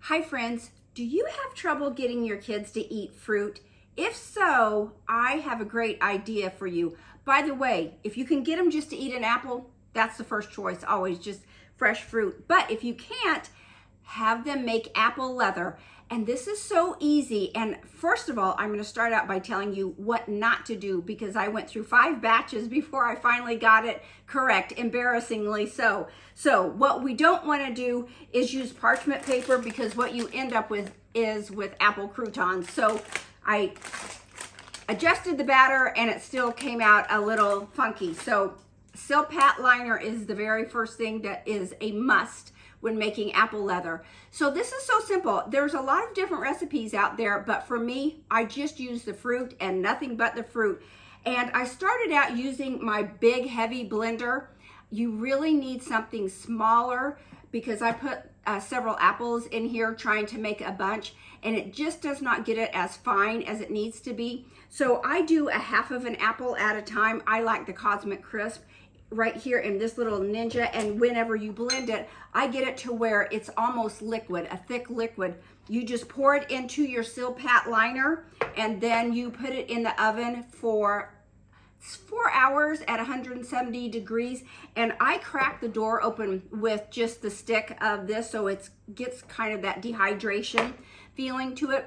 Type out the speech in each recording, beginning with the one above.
Hi friends, do you have trouble getting your kids to eat fruit? If so, I have a great idea for you. By the way, if you can get them just to eat an apple, that's the first choice, always just fresh fruit. But if you can't, have them make apple leather. And this is so easy. And first of all, I'm going to start out by telling you what not to do because I went through 5 batches before I finally got it correct, embarrassingly so. So what we don't want to do is use parchment paper because what you end up with is with apple croutons. So I adjusted the batter and it still came out a little funky. So Silpat liner is the very first thing that is a must when making apple leather. So this is so simple. There's a lot of different recipes out there, but for me, I just use the fruit and nothing but the fruit. And I started out using my big heavy blender. You really need something smaller because I put several apples in here trying to make a bunch, and it just does not get it as fine as it needs to be. So I do a half of an apple at a time. I like the Cosmic Crisp right here in this little Ninja, and whenever you blend it, I get it to where it's almost liquid, a thick liquid. You just pour it into your Silpat liner, and then you put it in the oven for 4 hours at 170 degrees. And I crack the door open with just the stick of this so it gets kind of that dehydration feeling to it.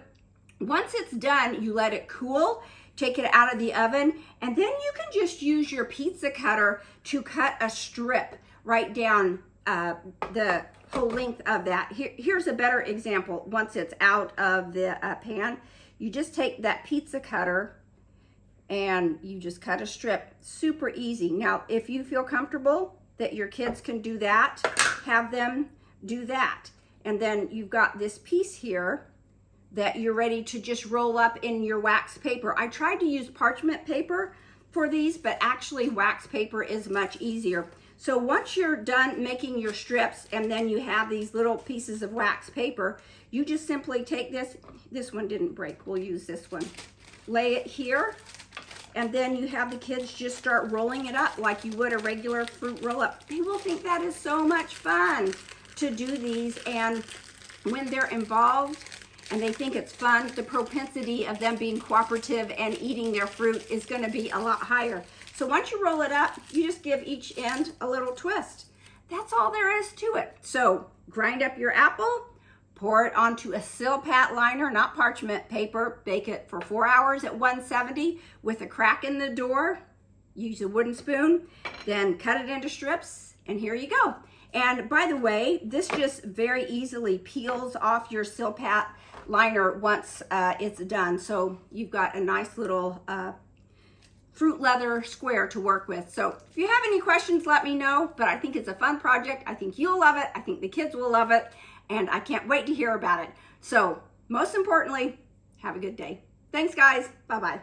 Once it's done, you let it cool, take it out of the oven, and then you can just use your pizza cutter to cut a strip right down the whole length of that. Here's a better example. Once it's out of the pan, you just take that pizza cutter and you just cut a strip. Super easy. Now, if you feel comfortable that your kids can do that, have them do that. And then you've got this piece here that you're ready to just roll up in your wax paper. I tried to use parchment paper for these, but actually wax paper is much easier. So once you're done making your strips and then you have these little pieces of wax paper, you just simply take this one didn't break, we'll use this one. Lay it here, and then you have the kids just start rolling it up like you would a regular fruit roll up. They will think that is so much fun to do these, and when they're involved and they think it's fun, the propensity of them being cooperative and eating their fruit is going to be a lot higher. So once you roll it up, you just give each end a little twist. That's all there is to it. So grind up your apple, pour it onto a Silpat liner, not parchment paper, bake it for 4 hours at 170 with a crack in the door, use a wooden spoon, then cut it into strips, and here you go. And by the way, this just very easily peels off your Silpat liner once it's done. So you've got a nice little fruit leather square to work with. So if you have any questions, let me know, but I think it's a fun project. I think you'll love it. I think the kids will love it, and I can't wait to hear about it. So most importantly, have a good day. Thanks guys, bye-bye.